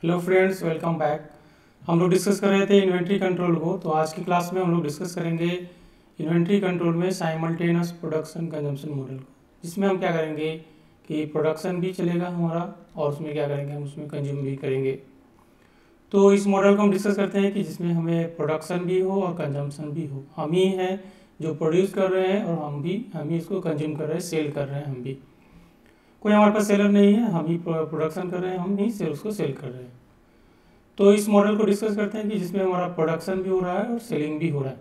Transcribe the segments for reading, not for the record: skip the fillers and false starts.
Hello friends, welcome back. हम लोग discuss कर रहे थे इन्वेंट्री कंट्रोल को। तो आज की क्लास में हम लोग डिस्कस करेंगे इन्वेंट्री कंट्रोल में साइमल्टेनियस प्रोडक्शन कंजम्पशन मॉडल को, जिसमें हम क्या करेंगे कि प्रोडक्शन भी चलेगा हमारा और उसमें क्या करेंगे, हम उसमें कंज्यूम भी करेंगे। तो इस मॉडल को हम डिस्कस करते हैं कि जिसमें हमें प्रोडक्शन भी हो और कंजम्पशन भी हो। हम ही हैं जो प्रोड्यूस कर रहे हैं और हम ही इसको कंज्यूम कर रहे हैं, सेल कर रहे हैं। हम भी, कोई हमारे पास सेलर नहीं है, हम ही प्रोडक्शन कर रहे हैं, हम ही से उसको सेल कर रहे हैं। तो इस मॉडल को डिस्कस करते हैं कि जिसमें हमारा प्रोडक्शन भी हो रहा है और सेलिंग भी हो रहा है।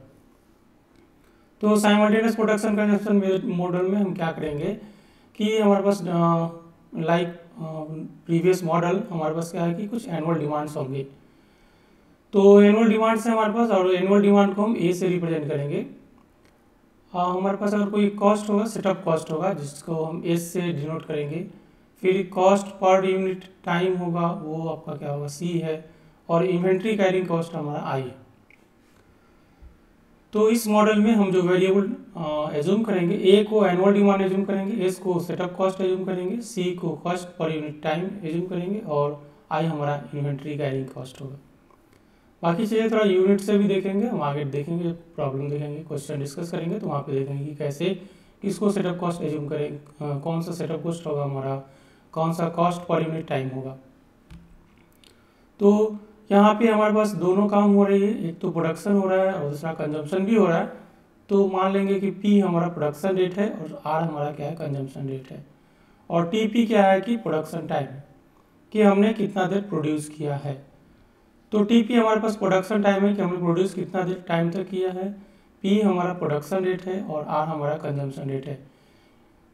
तो साइमल्टेनियस प्रोडक्शन कंजम्पशन मॉडल में हम क्या करेंगे कि हमारे पास लाइक प्रीवियस मॉडल हमारे पास क्या है कि कुछ एनुअल डिमांड्स होंगे। तो एनुअल डिमांड्स है हमारे पास, और एनुअल डिमांड को हम ए से रिप्रेजेंट करेंगे। हमारे पास अगर कोई कॉस्ट होगा, सेटअप कॉस्ट होगा, जिसको हम एस से डिनोट करेंगे। फिर कॉस्ट पर यूनिट टाइम होगा, वो आपका क्या होगा, सी है। और इन्वेंट्री कैरिंग कॉस्ट हमारा आई है। तो इस मॉडल में हम जो वेरिएबल एज्यूम करेंगे, ए को एनुअल डिमांड एज्यूम करेंगे, एस को सेटअप कॉस्ट एज्यूम करेंगे, सी को cost per unit time assume करेंगे, और आई हमारा इन्वेंट्री कैरिंग कॉस्ट होगा। बाकी चीज़ें थोड़ा यूनिट से भी देखेंगे, हम आगे देखेंगे, प्रॉब्लम देखेंगे, क्वेश्चन डिस्कस करेंगे, तो वहाँ पे देखेंगे कि कैसे किसको सेटअप कॉस्ट एज्यूम करें, कौन सा सेटअप कॉस्ट होगा हमारा, कौन सा कॉस्ट पर यूनिट टाइम होगा। तो यहाँ पे हमारे पास दोनों काम हो रही है, एक तो प्रोडक्शन हो रहा है और दूसरा कंजम्पशन भी हो रहा है। तो मान लेंगे कि P हमारा प्रोडक्शन रेट है और R हमारा क्या है, कंजम्पशन रेट है। और TP क्या है कि प्रोडक्शन टाइम, कि हमने कितना देर प्रोड्यूस किया है। तो TP हमारे पास प्रोडक्शन टाइम है कि हमने प्रोड्यूस कितना देर टाइम तक किया है। P हमारा प्रोडक्शन रेट है और R हमारा कंजम्पशन रेट है।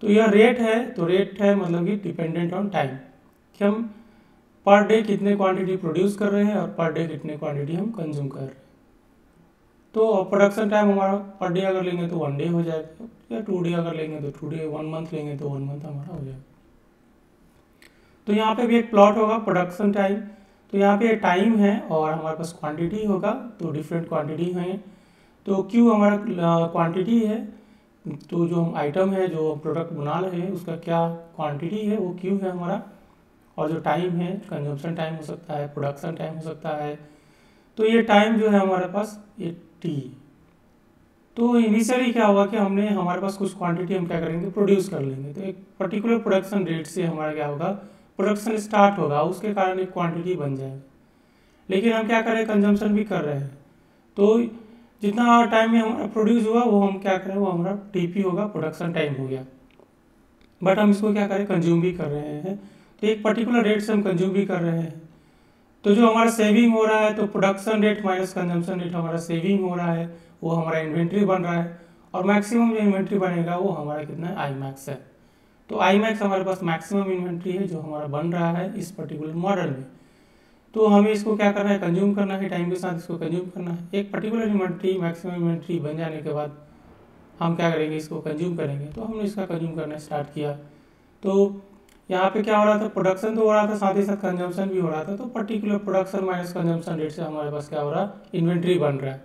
तो यह रेट है, तो रेट है मतलब कि डिपेंडेंट ऑन टाइम, कि हम पर डे कितने क्वांटिटी प्रोड्यूस कर रहे हैं और पर डे कितने क्वांटिटी हम कंज्यूम कर रहे हैं। तो प्रोडक्शन टाइम हमारा पर डे अगर लेंगे तो 1 डे हो जाएगा, या 2 डे अगर लेंगे तो 2 डे, 1 मंथ लेंगे तो 1 मंथ हमारा हो जाएगा। तो यहाँ पे भी एक प्लॉट होगा प्रोडक्शन टाइम। तो यहाँ पे टाइम है और हमारे पास क्वांटिटी होगा, तो डिफरेंट क्वांटिटी हैं। तो क्यू हमारा क्वांटिटी है, तो जो हम आइटम है, जो प्रोडक्ट बना रहे हैं, उसका क्या क्वांटिटी है, वो क्यू है हमारा। और जो टाइम है, कंजम्पशन टाइम हो सकता है, प्रोडक्शन टाइम हो सकता है। तो ये टाइम जो है हमारे पास, ये टी। तो इनिशियली क्या होगा कि हमने हमारे पास कुछ क्वांटिटी हम क्या करेंगे, प्रोड्यूस कर लेंगे। तो एक पर्टिकुलर प्रोडक्शन रेट से हमारा क्या होगा, प्रोडक्शन स्टार्ट होगा, उसके कारण एक क्वांटिटी बन जाएगा। लेकिन हम क्या करें, कंजम्पशन भी कर रहे हैं। तो जितना टाइम में हमारा प्रोड्यूस हुआ वो हम क्या करें, वो हमारा टीपी होगा, प्रोडक्शन टाइम हो गया। बट हम इसको क्या करें, कंज्यूम भी कर रहे हैं। तो एक पर्टिकुलर रेट से हम कंज्यूम भी कर रहे हैं। तो जो हमारा सेविंग हो रहा है, तो production rate minus consumption rate हमारा सेविंग हो रहा है, वो हमारा इन्वेंट्री बन रहा है। और मैक्सिमम जो इन्वेंट्री बनेगा वो हमारा कितना है, आई मैक्स है। तो आई मैक्स हमारे पास मैक्सिमम इन्वेंट्री है जो हमारा बन रहा है इस पर्टिकुलर मॉडल में। तो हमें इसको क्या करना है, कंज्यूम करना है, टाइम के साथ इसको कंज्यूम करना है। एक पर्टिकुलर इन्वेंट्री, मैक्सिमम इन्वेंट्री बन जाने के बाद हम क्या करेंगे, इसको कंज्यूम करेंगे। तो हमने इसका कंज्यूम करना स्टार्ट किया। तो यहाँ पे क्या हो रहा था, प्रोडक्शन तो हो रहा था, साथ ही साथ कंजम्पशन भी हो रहा था। तो particular production minus consumption rate से हमारे पास क्या हो रहा है, इन्वेंट्री बन रहा है।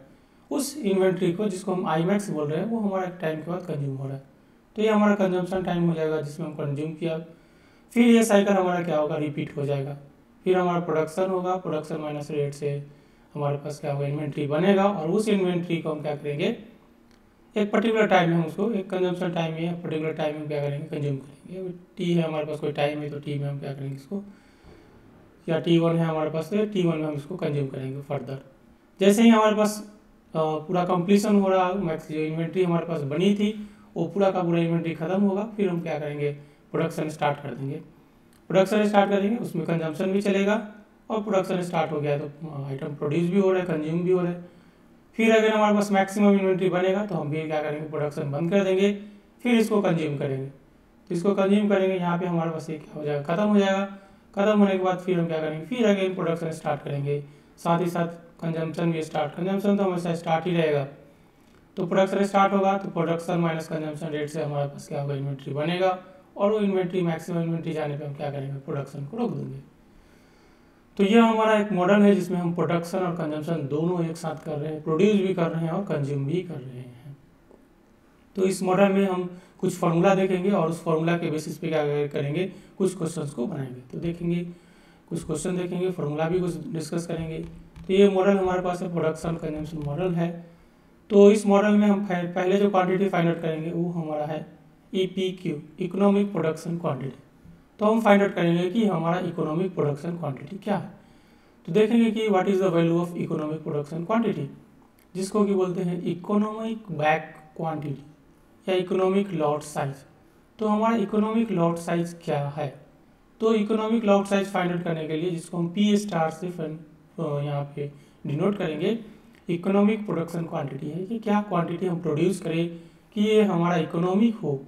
उस इन्वेंट्री को, जिसको हम आई मैक्स बोल रहे हैं, वो हमारा एक टाइम के बाद कंज्यूम हो रहा है। तो ये हमारा कंजम्पशन टाइम हो जाएगा जिसमें हम कंज्यूम किया। फिर ये साइकिल हमारा क्या होगा, रिपीट हो जाएगा। फिर हमारा प्रोडक्शन होगा, प्रोडक्शन माइनस रेट से हमारे पास क्या होगा, इन्वेंट्री बनेगा। और उस इन्वेंट्री को हम क्या करेंगे, एक पर्टिकुलर टाइम में हम उसको, एक कंजम्पशन टाइम है, पर्टिकुलर टाइम में क्या करेंगे, कंज्यूम करेंगे। टी है हमारे पास, कोई टाइम है, तो टी में हम क्या करेंगे इसको, या T1 है हमारे पास, तो T1 में हम इसको कंज्यूम करेंगे फर्दर। जैसे ही हमारे पास पूरा कंप्लीसन हो रहा, मैक्स जो इन्वेंट्री हमारे पास बनी थी वो पूरा का पूरा इन्वेंट्री खत्म होगा, फिर हम क्या करेंगे, प्रोडक्शन स्टार्ट कर देंगे। प्रोडक्शन स्टार्ट करेंगे, उसमें कंजम्पशन भी चलेगा, और प्रोडक्शन स्टार्ट हो गया तो आइटम प्रोड्यूस भी हो रहा है, कंज्यूम भी हो रहा है। फिर अगर हमारे पास मैक्सिमम इन्वेंट्री बनेगा तो हम फिर क्या करेंगे, प्रोडक्शन बंद कर देंगे, फिर इसको कंज्यूम करेंगे। तो इसको कंज्यूम करेंगे, यहाँ पे हमारे पास ये क्या हो जाएगा, खत्म हो जाएगा। खत्म होने के बाद फिर हम क्या करेंगे, फिर अगेन प्रोडक्शन स्टार्ट करेंगे, साथ ही साथ कंजम्पशन भी स्टार्ट। कंजम्पशन तो हमेशा स्टार्ट ही रहेगा। तो प्रोडक्शन स्टार्ट होगा तो प्रोडक्शन माइनस कंजम्पशन रेट से हमारे पास क्या होगा, इन्वेंट्री बनेगा। और वो इन्वेंट्री, मैक्सिमम इन्वेंट्री जाने पर हम क्या करेंगे, प्रोडक्शन को रोक देंगे। तो यह हमारा एक मॉडल है जिसमें हम प्रोडक्शन और कंजम्पशन दोनों एक साथ कर रहे हैं, प्रोड्यूस भी कर रहे हैं और कंज्यूम भी कर रहे हैं। तो इस मॉडल में हम कुछ फार्मूला देखेंगे और उस फार्मूला के बेसिस पे क्या करेंगे, कुछ क्वेश्चंस को बनाएंगे। तो देखेंगे कुछ क्वेश्चन देखेंगे, फॉर्मूला भी कुछ डिस्कस करेंगे। तो ये मॉडल हमारे पास है, प्रोडक्शन कंजम्पशन मॉडल है। तो इस मॉडल में हम पहले जो क्वांटिटी फाइंड आउट करेंगे वो हमारा है EPQ, इकोनॉमिक प्रोडक्शन क्वांटिटी। तो हम फाइंड आउट करेंगे कि हमारा इकोनॉमिक प्रोडक्शन क्वांटिटी क्या है। तो देखेंगे कि what is the value of economic production quantity, जिसको कि बोलते हैं इकोनॉमिक बैग क्वांटिटी या इकोनॉमिक लॉट साइज। तो हमारा इकोनॉमिक लॉट साइज क्या है? तो economic lot size find out करने के लिए, जिसको हम P स्टार से यहाँ पे डिनोट करेंगे, इकोनॉमिक प्रोडक्शन क्वांटिटी है कि क्या क्वांटिटी हम प्रोड्यूस करें कि ये हमारा इकोनॉमिक हो।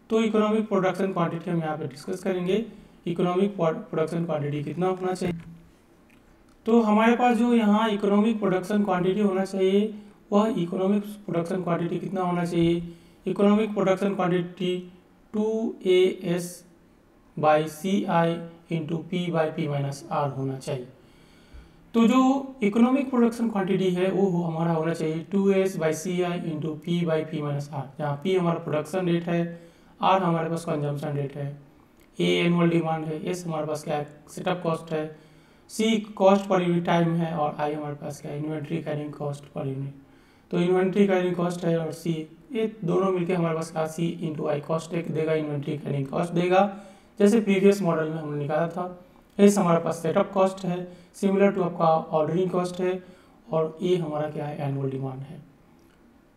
तो इकोनॉमिक प्रोडक्शन क्वांटिटी हम यहाँ पे डिस्कस करेंगे, इकोनॉमिक प्रोडक्शन क्वांटिटी कितना होना चाहिए। तो हमारे पास जो यहाँ इकोनॉमिक प्रोडक्शन क्वांटिटी होना चाहिए, वह इकोनॉमिक प्रोडक्शन क्वांटिटी कितना होना चाहिए, economic production quantity 2AS/CI into P/P-R होना चाहिए। तो जो इकोनॉमिक प्रोडक्शन क्वांटिटी है वो हमारा होना चाहिए 2AS/CI इंटू P/P-R, जहाँ P हमारा प्रोडक्शन रेट है, R हमारे पास कंजम्पशन रेट है, A एनुअल डिमांड है, S हमारे पास क्या है, सेटअप कॉस्ट है, C cost per unit time है, और I हमारे पास क्या है, inventory carrying cost per unit. तो इन्वेंट्री कैरिंग कॉस्ट है और C, ये दोनों मिलके हमारे पास क्या, C इंटू I कॉस्ट एक देगा, इन्वेंट्री कैरिंग कॉस्ट देगा, जैसे प्रीवियस मॉडल में हमने निकाला था। S हमारे पास सेटअप कॉस्ट है, सिमिलर टू आपका ऑर्डरिंग कॉस्ट है, और A हमारा क्या है, एनुअल डिमांड है।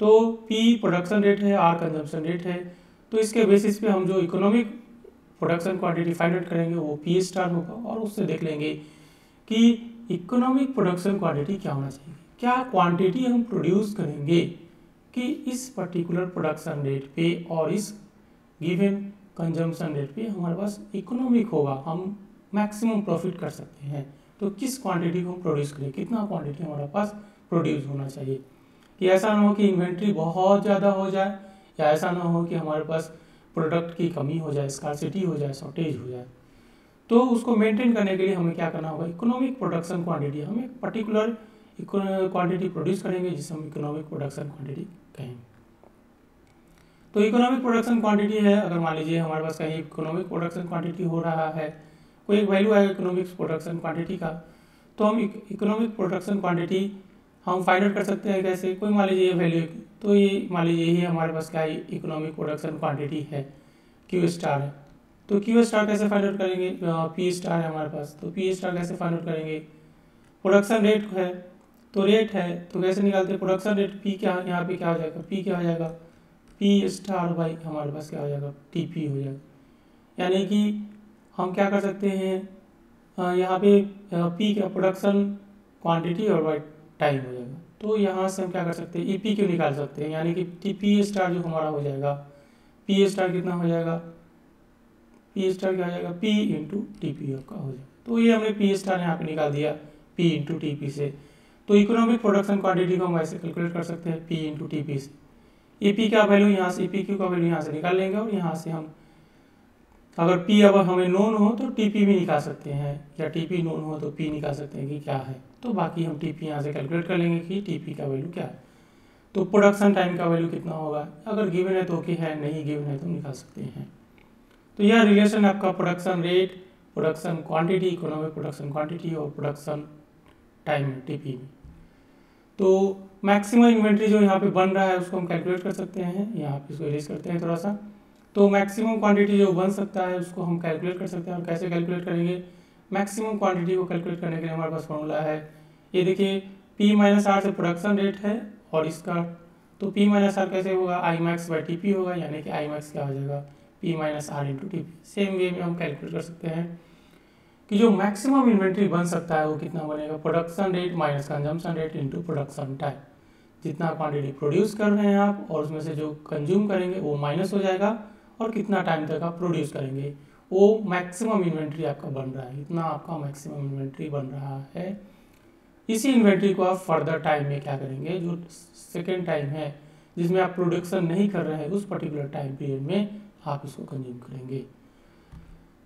तो P प्रोडक्शन रेट है, R कंजम्पशन रेट है। तो इसके बेसिस पे हम जो economic production quantity find out करेंगे वो P स्टार होगा, और उससे देख लेंगे कि इकोनॉमिक प्रोडक्शन क्वांटिटी क्या होना चाहिए, क्या क्वांटिटी हम प्रोड्यूस करेंगे कि इस पर्टिकुलर प्रोडक्शन रेट पे और इस गिवन कंजम्पशन रेट पे हमारे पास इकोनॉमिक होगा, हम मैक्सिमम प्रॉफिट कर सकते हैं। तो किस क्वांटिटी को हम प्रोड्यूस करें, कितना क्वांटिटी हमारे पास प्रोड्यूस होना चाहिए, कि ऐसा ना हो कि इन्वेंट्री बहुत ज़्यादा हो जाए, या ऐसा ना हो कि हमारे पास प्रोडक्ट की कमी हो जाए, स्कार्सिटी हो जाए, शॉर्टेज हो जाए। तो उसको मेंटेन करने के लिए हमें क्या करना होगा, इकोनॉमिक प्रोडक्शन क्वांटिटी, हम एक पर्टिकुलर क्वांटिटी प्रोड्यूस करेंगे जिसे हम इकोनॉमिक प्रोडक्शन क्वांटिटी कहेंगे। तो इकोनॉमिक प्रोडक्शन क्वांटिटी है, अगर मान लीजिए हमारे पास कहीं इकोनॉमिक प्रोडक्शन क्वांटिटी हो रहा है, कोई एक वैल्यू है इकोनॉमिक प्रोडक्शन क्वांटिटी का, तो हम इकोनॉमिक प्रोडक्शन क्वांटिटी हम फाइंड आउट कर सकते हैं कैसे। कोई मान लीजिए ये वैल्यू, तो ये मान लीजिए यही हमारे पास क्या है, इकोनॉमिक प्रोडक्शन क्वांटिटी है, Q स्टार है। तो Q स्टार कैसे फाइंड आउट करेंगे, P स्टार है हमारे पास, तो P स्टार कैसे फाइंड आउट करेंगे, प्रोडक्शन रेट है, तो रेट है तो कैसे निकालते हैं, प्रोडक्शन रेट P क्या, यहाँ पे क्या हो जाएगा, P क्या हो जाएगा, P स्टार बाई हमारे पास क्या हो जाएगा, TP हो जाएगा। यानी कि हम क्या कर सकते हैं, यहाँ पे P क्या, प्रोडक्शन क्वांटिटी और बाई टाइम हो जाएगा। तो यहाँ से हम क्या कर सकते हैं, EPQ निकाल सकते हैं, यानी कि P स्टार जो हमारा हो जाएगा, P स्टार कितना हो जाएगा, P स्टार क्या हो जाएगा, P इंटू TP आपका हो जाएगा। तो ये हमने P स्टार यहाँ पे निकाल दिया P इंटू TP से। तो इकोनॉमिक प्रोडक्शन क्वांटिटी को हम ऐसे कैलकुलेट कर सकते हैं P इंटू TP से। EP का वैल्यू यहाँ से, EPQ का वैल्यू यहाँ से निकाल लेंगे, और यहाँ से हम अगर P अब हमें नोन हो तो TP भी निकाल सकते हैं, या TP नोन हो तो P निकाल सकते हैं कि क्या है। तो बाकी हम TP यहाँ से कैलकुलेट कर लेंगे कि TP का वैल्यू क्या है। तो प्रोडक्शन टाइम का वैल्यू कितना होगा, अगर गिवन है तो ओके है, नहीं गिवन है तो निकाल सकते हैं। तो यह रिलेशन आपका production rate, production quantity, economic production quantity और प्रोडक्शन टाइम है TP में। तो मैक्सिमम इन्वेंट्री जो यहाँ पे बन रहा है उसको हम कैलकुलेट कर सकते हैं, यहाँ पे इसको इरेज करते हैं थोड़ा सा। तो मैक्सिमम क्वांटिटी जो बन सकता है उसको हम कैलकुलेट कर सकते हैं, और कैसे कैलकुलेट करेंगे, मैक्सिमम क्वांटिटी को कैलकुलेट करने के लिए हमारे पास फॉर्मूला है, ये देखिए P-R से प्रोडक्शन रेट है, और इसका तो P-R कैसे होगा, I max बाई TP होगा, यानी कि I max क्या हो जाएगा, P-R into TP। Same way में हम कैलकुलेट कर सकते हैं कि जो मैक्सिमम इन्वेंट्री बन सकता है वो कितना बनेगा, production rate minus consumption rate into production time. जितना क्वांटिटी प्रोड्यूस कर रहे हैं आप, और उसमें से जो कंज्यूम करेंगे वो माइनस हो जाएगा, और कितना टाइम तक आप प्रोड्यूस करेंगे, वो मैक्सिमम इन्वेंट्री आपका बन रहा है, इतना आपका मैक्सिमम इन्वेंट्री बन रहा है। इसी इन्वेंट्री को आप फर्दर टाइम में क्या करेंगे, जो सेकेंड टाइम है जिसमें आप प्रोडक्शन नहीं कर रहे हैं, उस पर्टिकुलर टाइम पीरियड में आप इसको कंज्यूम करेंगे।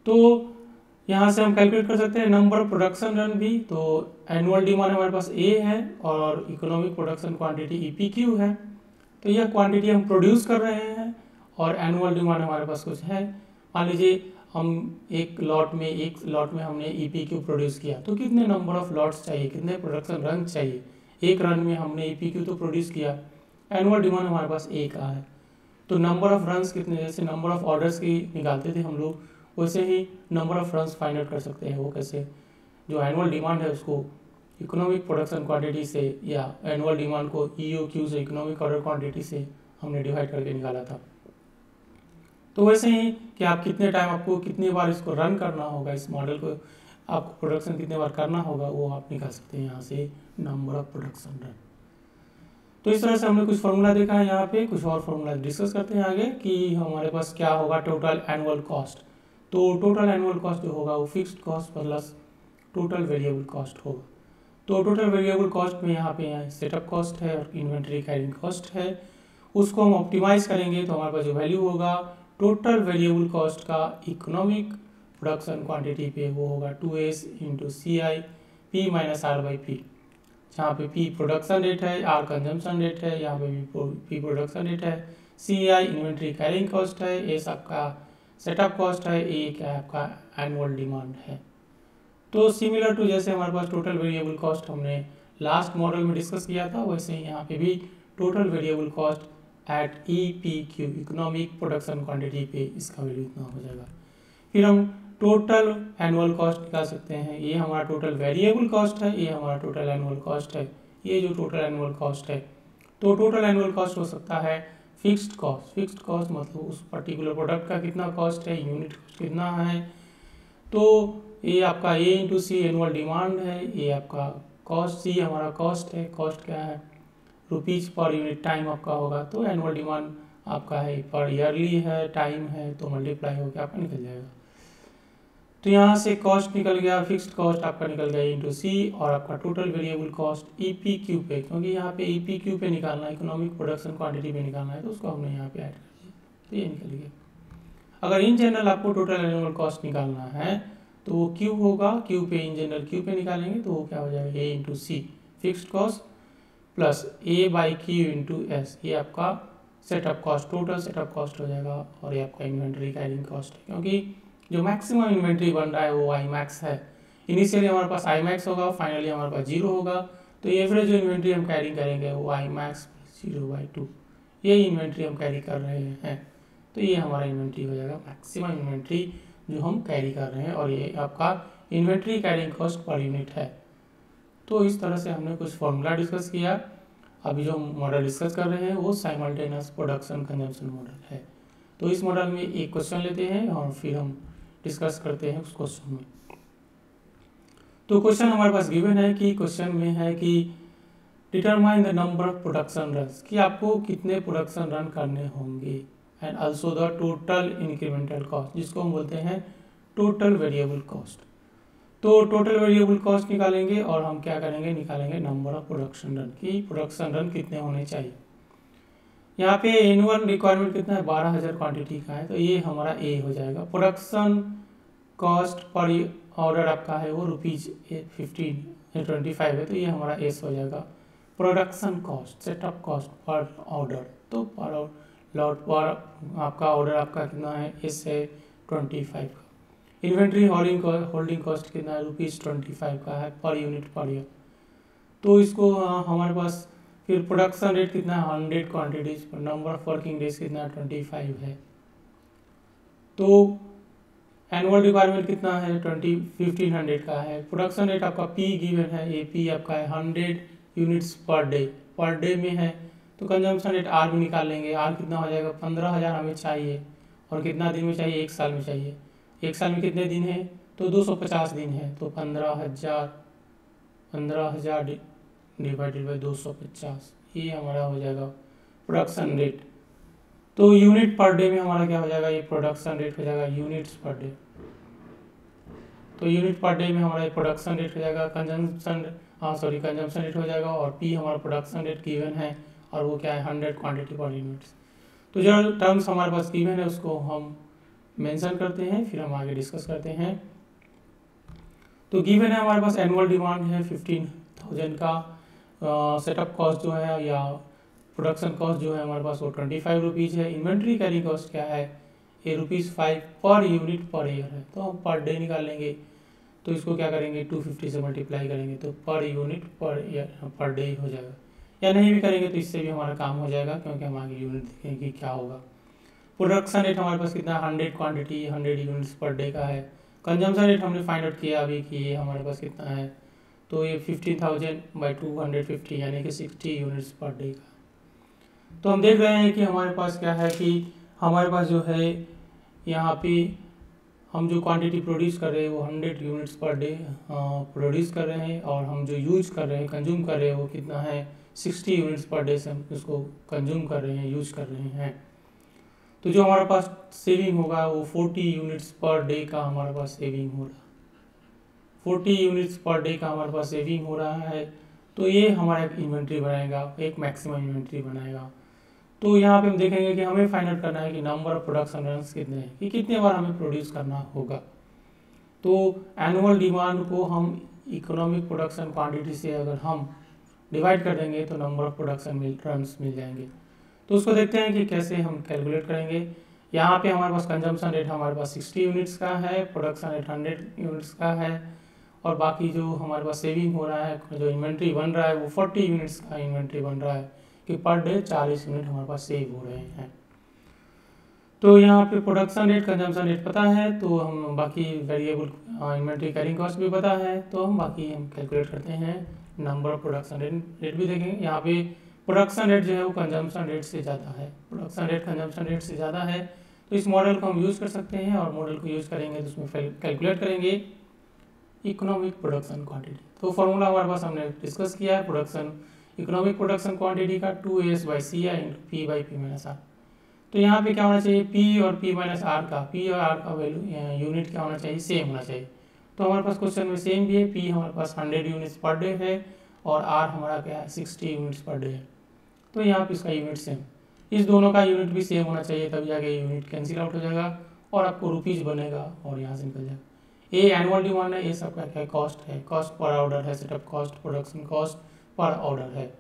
तो यहाँ से हम कैलकुलेट कर सकते हैं नंबर ऑफ प्रोडक्शन रन भी। तो एनुअल डिमांड हमारे पास A है, और इकोनॉमिक प्रोडक्शन क्वांटिटी EPQ है। तो यह क्वांटिटी हम प्रोड्यूस कर रहे हैं, और एनुअल डिमांड हमारे पास कुछ है, मान लीजिए हम एक लॉट में हमने EPQ प्रोड्यूस किया, तो कितने नंबर ऑफ लॉट्स चाहिए, कितने प्रोडक्शन रन चाहिए। एक रन में हमने EPQ तो प्रोड्यूस किया, एनुअल डिमांड हमारे पास 1 का है, तो नंबर ऑफ रन्स कितने, जैसे नंबर ऑफ ऑर्डर्स की निकालते थे हम लोग, वैसे ही number of runs find out कर सकते हैं। वो कैसे, जो एनुअल डिमांड है उसको इकोनॉमिक प्रोडक्शन क्वांटिटी से, या एनुअल डिमांड को EOQ से, इकोनॉमिक ऑर्डर क्वांटिटी से हमने डिवाइड करके निकाला था। तो वैसे ही कि आप कितने टाइम, आपको कितनी बार इसको रन करना होगा, इस मॉडल को आपको प्रोडक्शन कितने बार करना होगा, वो आप निकाल सकते हैं यहाँ से नंबर ऑफ प्रोडक्शन रन। तो इस तरह से हमने कुछ फॉर्मूला देखा है, यहाँ पे कुछ और फॉर्मूला डिस्कस करते हैं आगे कि हमारे पास क्या होगा टोटल एनुअल कॉस्ट। तो टोटल एनुअल कॉस्ट जो होगा वो fixed cost plus total variable cost होगा। तो टोटल वेरिएबल कॉस्ट में यहाँ पे सेटअप कॉस्ट है और इन्वेंट्री कैरिंग कॉस्ट है, उसको हम ऑप्टिमाइज करेंगे तो हमारे पास जो वैल्यू होगा टोटल वेरिएबल कॉस्ट का इकोनॉमिक प्रोडक्शन क्वांटिटी पे वो होगा 2S into CI P minus R/P, जहाँ पे P प्रोडक्शन रेट है, R कंजम्पशन रेट है, यहाँ पे P प्रोडक्शन रेट है, CI इन्वेंट्री कैरिंग कॉस्ट है, S आपका सेटअप कॉस्ट है, A क्या है आपका एनुअल डिमांड है। तो सिमिलर टू जैसे हमारे पास टोटल वेरिएबल कॉस्ट हमने लास्ट मॉडल में डिस्कस किया था, वैसे ही यहाँ पे भी total variable cost at EPQ economic production quantity पे इसका वैल्यू इतना हो जाएगा। फिर हम टोटल एनुअल कॉस्ट निकाल सकते हैं, ये हमारा टोटल वेरिएबल कॉस्ट है, ये हमारा टोटल एनुअल कॉस्ट है, ये जो टोटल एनुअल कॉस्ट है। तो टोटल एनुअल कॉस्ट हो सकता है फिक्स्ड कॉस्ट, फिक्स्ड कॉस्ट मतलब उस पर्टिकुलर प्रोडक्ट का कितना कॉस्ट है, यूनिट कॉस्ट कितना है। तो ये आपका A into C annual demand है, ये आपका कॉस्ट C हमारा कॉस्ट है, कॉस्ट क्या है रुपीज पर यूनिट टाइम आपका होगा। तो एनुअल डिमांड आपका है पर ईयरली है, टाइम है, तो मल्टीप्लाई होकर आपका निकल जाएगा। तो यहाँ से कॉस्ट निकल गया, फिक्स्ड कॉस्ट आपका निकल गया इंटू C, और आपका टोटल वेरिएबल कॉस्ट EPQ पे, क्योंकि यहाँ पे EPQ पे निकालना है, इकोनॉमिक प्रोडक्शन क्वांटिटी पे निकालना है, तो उसको हमने यहाँ पे ऐड कर दिया, तो ये निकल गया। अगर इन जनरल आपको टोटल एनुअल कॉस्ट निकालना है तो वो Q होगा, Q पे इन जनरल Q पे निकालेंगे तो वो क्या हो जाएगा A into C fixed cost plus A/Q into S, ये आपका setup cost, total setup cost हो जाएगा, और ये आपका इन्वेंट्री कैरिंग कॉस्ट है, क्योंकि जो मैक्सिमम इन्वेंट्री बन रहा है वो Imax है। इनिशियली हमारे पास Imax होगा, फाइनली हमारे पास 0 होगा, तो एवरेज जो इन्वेंट्री हम कैरी करेंगे वो Imax 0/2, ये इन्वेंट्री हम कैरी कर रहे हैं, तो ये हमारा इन्वेंट्री हो जाएगा मैक्सिमम इन्वेंट्री जो हम कैरी कर रहे हैं, और ये आपका inventory carrying cost per unit है। तो इस तरह से हमने कुछ फॉर्मूला डिस्कस किया। अभी जो मॉडल डिस्कस कर रहे हैं वो साइमल्टेनियस प्रोडक्शन कंजम्पशन मॉडल है। तो इस मॉडल में एक क्वेश्चन लेते हैं और फिर हम डिस्कस करते हैं उस क्वेश्चन में। तो क्वेश्चन हमारे पास गिवन है कि क्वेश्चन में है कि determine the number of production runs, कि आपको कितने प्रोडक्शन रन करने होंगे, and also the total incremental cost, जिसको हम बोलते हैं टोटल वेरिएबल कॉस्ट। तो टोटल वेरिएबल कॉस्ट निकालेंगे और हम क्या करेंगे, निकालेंगे नंबर ऑफ प्रोडक्शन रन, की प्रोडक्शन रन कितने होने चाहिए। यहाँ पे एनुअल रिक्वायरमेंट कितना है, 12,000 क्वांटिटी का है, तो ये हमारा ए हो जाएगा। प्रोडक्शन कॉस्ट पर ऑर्डर आपका है वो ₹15-25 है, तो ये हमारा एस हो जाएगा। Production cost setup cost per order, तो पर लॉट पर आपका ऑर्डर आपका कितना है, एस है 25 का। इन्वेंट्री होल्डिंग कॉस्ट कितना है, ₹25 का है पर यूनिट पर ईयर। तो इसको हमारे पास फिर प्रोडक्शन रेट कितना है, 100 क्वांटिटीज पर, नंबर ऑफ वर्किंग डेज कितना है, 25 है। तो एनुअल रिक्वायरमेंट कितना है, 1500 का है। प्रोडक्शन रेट आपका P गिवन है, ये P आपका है 100 यूनिट्स पर डे में है। तो कंजम्पशन रेट R भी निकाल लेंगे, R कितना हो जाएगा, 15,000 हमें चाहिए, और कितना दिन में चाहिए, 1 साल में चाहिए। 1 साल में कितने दिन है, तो 250 दिन है, तो 15,000 डिवाइडेड बाई 250, ये हमारा हो जाएगा प्रोडक्शन रेट। तो यूनिट पर डे में हमारा क्या हो जाएगा, ये प्रोडक्शन रेट हो जाएगा यूनिट्स पर डे। तो यूनिट पर डे में हमारा प्रोडक्शन रेट हो जाएगा, कंजम्पशन रेट हो जाएगा, और P हमारा प्रोडक्शन रेट गिवन है, और वो क्या है 100 क्वांटिटी पर यूनिट्स। तो जो टर्म्स हमारे पास गिवन है उसको हम मेंशन करते हैं, फिर हम आगे डिस्कस करते हैं। तो गिवन है हमारे पास एनुअल डिमांड है 15,000 का, सेटअप कॉस्ट जो है या प्रोडक्शन कॉस्ट जो है हमारे पास वो ₹25 है। इन्वेंट्री कैरिंग कॉस्ट क्या है, ये ₹5 पर यूनिट पर ईयर है, तो हम पर डे निकाल लेंगे। तो इसको क्या करेंगे 250 से मल्टीप्लाई करेंगे तो per unit per year per day हो जाएगा, या नहीं भी करेंगे तो इससे भी हमारा काम हो जाएगा, क्योंकि हम आगे यूनिट देखेंगे कि क्या होगा। प्रोडक्शन रेट हमारे पास कितना 100 क्वांटिटी 100 यूनिट्स पर डे का है। कंजम्पशन रेट हमने फाइंड आउट किया अभी कि ये हमारे पास कितना है, तो ये 15,000/250 यानी कि 60 यूनिट्स पर डे का। तो हम देख रहे हैं कि हमारे पास क्या है कि हमारे पास जो है यहाँ पे हम जो क्वांटिटी प्रोड्यूस कर रहे हैं वो 100 यूनिट्स पर डे प्रोड्यूस कर रहे हैं, और हम जो यूज कर रहे हैं कंज्यूम कर रहे हैं वो कितना है 60 यूनिट्स पर डे से हम उसको कंज्यूम कर रहे हैं, यूज कर रहे हैं। तो जो हमारे पास सेविंग होगा वो 40 यूनिट्स पर डे का हमारे पास सेविंग हो रहा है, 40 यूनिट्स पर डे का हमारे पास सेविंग हो रहा है। तो ये हमारा एक इन्वेंट्री बनाएगा, एक मैक्सिमम इन्वेंट्री बनाएगा। तो यहाँ पे हम देखेंगे कि हमें फाइंड आउट करना है कि नंबर ऑफ प्रोडक्शन रन्स कितने हैं, कि कितने बार हमें प्रोड्यूस करना होगा। तो एनुअल डिमांड को हम इकोनॉमिक प्रोडक्शन क्वांटिटी से अगर हम डिवाइड कर देंगे तो नंबर ऑफ प्रोडक्शन रन्स मिल जाएंगे। तो उसको देखते हैं कि कैसे हम कैलकुलेट करेंगे। यहाँ पे हमारे पास कंजम्पशन रेट हमारे पास 60 यूनिट्स का है, प्रोडक्शन रेट 100 यूनिट्स का है, और बाकी जो हमारे पास सेविंग हो रहा है, जो इन्वेंट्री बन रहा है वो 40 यूनिट्स का इन्वेंट्री बन रहा है, कि पर डे 40 यूनिट हमारे पास सेव हो रहे हैं। तो यहाँ पे प्रोडक्शन रेट कंजम्पशन रेट पता है, तो हम बाकी वेरिएबल इन्वेंट्री कैरिंग कॉस्ट भी पता है, तो हम बाकी हम कैलकुलेट करते हैं। नंबर ऑफ प्रोडक्शन रेट भी देखेंगे। यहाँ पे प्रोडक्शन रेट जो है वो कंजम्पशन रेट से ज़्यादा है, प्रोडक्शन रेट कंजम्पशन रेट से ज़्यादा है, तो इस मॉडल को हम यूज़ कर सकते हैं, और मॉडल को यूज़ करेंगे तो उसमें कैलकुलेट करेंगे इकोनॉमिक प्रोडक्शन क्वांटिटी। तो फॉर्मूला हमारे पास हमने डिस्कस किया है प्रोडक्शन इकोनॉमिक प्रोडक्शन क्वांटिटी का 2S/CI × P/P-R। तो यहाँ पे क्या होना चाहिए P और P-R का, P और R का वैल्यू यूनिट क्या होना चाहिए, सेम होना चाहिए। तो हमारे पास क्वेश्चन में सेम भी है, P हमारे पास 100 यूनिट्स पर डे है और R हमारा क्या है 60 यूनिट्स पर डे है। तो यहाँ पे इसका यूनिट सेम, इस दोनों का यूनिट भी सेम होना चाहिए, तब जाके यूनिट कैंसिल आउट हो जाएगा और आपको रुपीज़ बनेगा और यहाँ से निकल जाएगा। ये एनुअल डिमांड है, ये सबका क्या कॉस्ट है, कॉस्ट पर ऑर्डर है, setup cost, production cost per order है।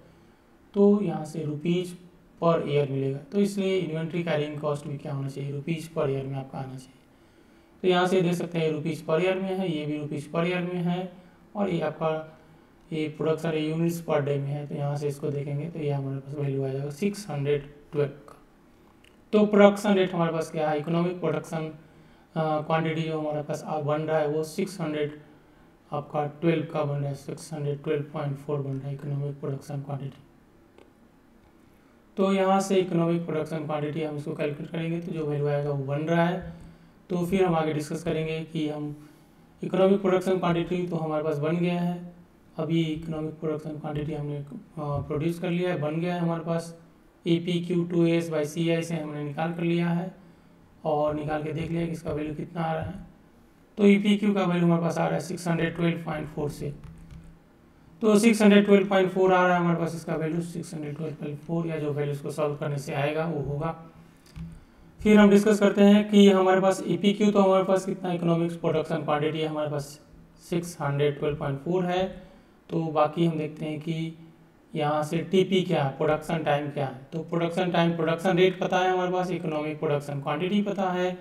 तो यहाँ से रुपीज़ पर ईयर मिलेगा, तो इसलिए इन्वेंट्री कैरिंग कॉस्ट भी क्या होना चाहिए, रुपीज़ पर ईयर में आपका आना चाहिए। तो यहाँ से देख सकते हैं रुपीज़ पर ईयर में है, ये भी रुपीज़ पर ईयर में है, और ये आपका ये प्रोडक्शन यूनिट्स पर डे में है। तो यहाँ से इसको देखेंगे तो ये हमारे पास वैल्यू आ जाएगा 612 का। तो प्रोडक्शन रेट हमारे पास क्या है, इकोनॉमिक प्रोडक्शन क्वांटिटी जो हमारे पास बन रहा है वो 600 आपका 12 का बन रहा है, 612.4 बन रहा है इकोनॉमिक प्रोडक्शन क्वांटिटी। तो यहाँ से इकोनॉमिक प्रोडक्शन क्वांटिटी हम इसको कैलकुलेट करेंगे, तो जो वैल्यू आएगा वो बन रहा है। तो फिर हम आगे डिस्कस करेंगे कि हम इकोनॉमिक प्रोडक्शन क्वांटिटी तो हमारे पास बन गया है, अभी इकोनॉमिक प्रोडक्शन क्वांटिटी हमने प्रोड्यूस कर लिया है, बन गया है हमारे पास। EPQ2S/CI से हमने निकाल कर लिया है, और निकाल के देख लिया कि इसका वैल्यू कितना आ रहा है। तो EPQ का वैल्यू हमारे पास आ रहा है 612.4 से, तो 612.4 आ रहा है हमारे पास, इसका वैल्यू 612.4, या जो वैल्यू इसको सॉल्व करने से आएगा वो होगा। फिर हम डिस्कस करते हैं कि हमारे पास EPQ तो हमारे पास कितना इकोनॉमिक्स प्रोडक्शन क्वांटिटी है हमारे पास 612.4 है। तो बाकी हम देखते हैं कि यहाँ से TP क्या है, प्रोडक्शन टाइम क्या है। तो प्रोडक्शन टाइम, प्रोडक्शन रेट पता है हमारे पास, इकोनॉमिक प्रोडक्शन क्वांटिटी पता है,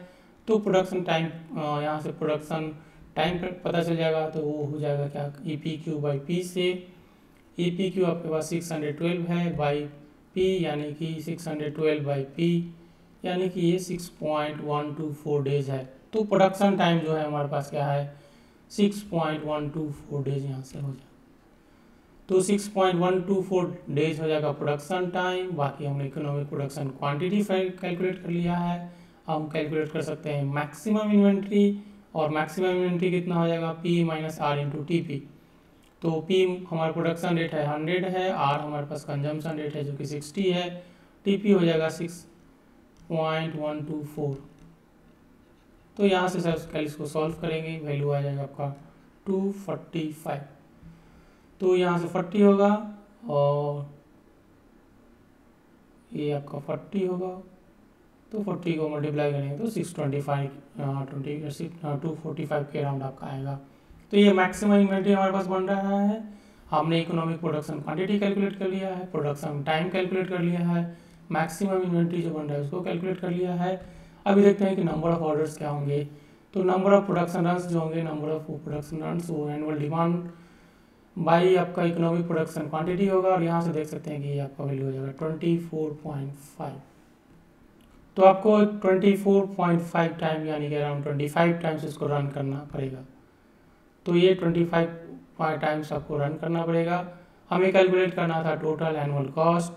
तो प्रोडक्शन टाइम यहाँ से प्रोडक्शन टाइम पता चल जाएगा, तो वो हो जाएगा क्या EPQ/P से। EPQ आपके पास 612 है बाई P, यानी कि 612/P यानी कि ये 6.124 डेज है। तो प्रोडक्शन टाइम जो है हमारे पास क्या है 6.124 डेज यहाँ से हो जाएगा। तो 6.124 डेज हो जाएगा प्रोडक्शन टाइम। बाकी हमने इकोनॉमिक प्रोडक्शन क्वांटिटी कैलकुलेट कर लिया है। हम कैलकुलेट कर सकते हैं मैक्सिमम इन्वेंट्री, और मैक्सिमम इन्वेंट्री कितना हो जाएगा P - R × TP। तो P हमारा प्रोडक्शन रेट है 100 है, R हमारे पास कंजम्पशन रेट है जो कि 60 है, TP हो जाएगा 6.124। तो यहाँ से सर कल इसको सॉल्व करेंगे, वैल्यू आ जाएगा आपका 245। तो यहाँ से 40 होगा और ये आपका 40 होगा, तो 40 को मल्टीप्लाई करेंगे तो 245 के अराउंड आपका आएगा। तो ये मैक्सिमम इन्वेंट्री हमारे पास बन रहा है। हमने इकोनॉमिक प्रोडक्शन क्वांटिटी कैलकुलेट कर लिया है, प्रोडक्शन टाइम कैलकुलेट कर लिया है, मैक्सिमम इन्वेंट्री जो बन रहा है उसको कैलकुलेट कर लिया है। अभी देखते हैं कि नंबर ऑफ ऑर्डर्स क्या होंगे। तो नंबर ऑफ प्रोडक्शन रन्स जो होंगे, नंबर ऑफ प्रोडक्शन रन्स वो एनुअल डिमांड बाई आपका इकोनॉमिक प्रोडक्शन क्वांटिटी होगा, और यहाँ से देख सकते हैं कि आपका वैल्यू हो जाएगा 24.5। तो आपको 24.5 टाइम यानी कि अराउंड 25 टाइम्स इसको रन करना पड़ेगा। तो ये 25 टाइम्स आपको रन करना पड़ेगा। हमें कैलकुलेट करना था टोटल एनुअल कॉस्ट,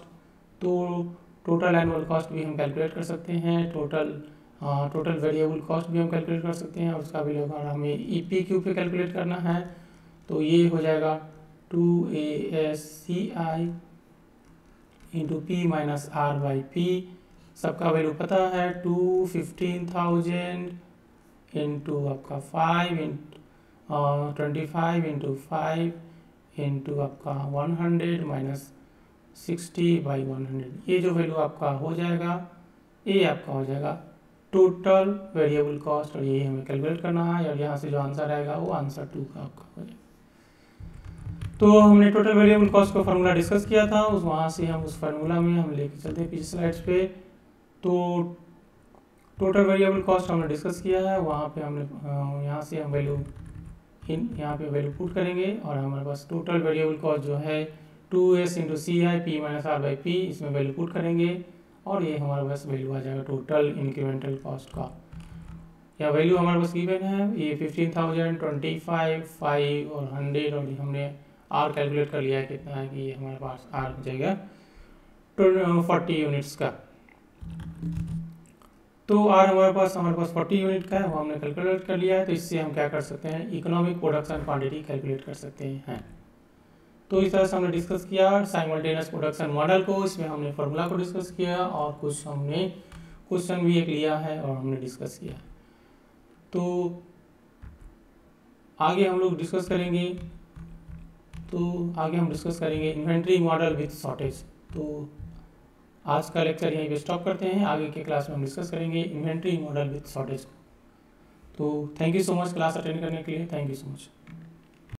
तो टोटल एनुअल कॉस्ट भी हम कैलकुलेट कर सकते हैं, टोटल वेरिएबल कॉस्ट भी हम कैलकुलेट कर सकते हैं, और उसका भी अगर हमें EPQ पे कैलकुलेट करना है तो ये हो जाएगा 2ASCI into P minus R/P। सबका वैल्यू पता है 215,000 इंटू आपका 25 इंटू 5 इंटू आपका 100 माइनस 60/100। ये जो वैल्यू आपका हो जाएगा, ये आपका हो जाएगा टोटल वेरिएबल कॉस्ट, और ये हमें कैलकुलेट करना है, और यहाँ से जो आंसर आएगा वो आंसर 2 का आपका हो जाएगा। तो हमने टोटल वेरिएबल कॉस्ट का फार्मूला डिस्कस किया था, वहाँ से हम उस फार्मूला में हम लेके चलते हैं पीछे स्लाइड्स पे। तो टोटल वेरिएबल कॉस्ट हमने डिस्कस किया है, वहाँ पे हमने यहाँ से हम यहाँ पे वैल्यू पुट करेंगे, और हमारे पास टोटल वेरिएबल कॉस्ट जो है 2S into CI P minus R/P, इसमें वैल्यू पुट करेंगे, और ये हमारे पास वैल्यू आ जाएगा टोटल इंक्रीमेंटल कॉस्ट का। या वैल्यू हमारे पास गिवन है, ये 15,000, 25, 5 और 100, और हमने R कैलकुलेट कर लिया है कितना है, कि ये हमारे पास R हो जाएगा 40 यूनिट्स का। तो R हमारे पास 40 यूनिट का है, वो हमने कैलकुलेट कर लिया है। तो इससे हम क्या कर सकते हैं, इकोनॉमिक प्रोडक्शन क्वांटिटी कैलकुलेट कर सकते हैं। तो इस तरह से हमने डिस्कस किया साइमल्टेनियस प्रोडक्शन मॉडल को, इसमें हमने फार्मूला को डिस्कस किया, और कुछ हमने क्वेश्चन भी एक लिया है और हमने डिस्कस किया। तो आगे हम लोग डिस्कस करेंगे, इन्वेंट्री मॉडल विथ शॉर्टेज। तो आज का लेक्चर यहीं पे स्टॉप करते हैं, आगे के क्लास में हम डिस्कस करेंगे इन्वेंट्री मॉडल विथ शॉर्टेज। तो thank you so much class attend करने के लिए, थैंक यू सो मच।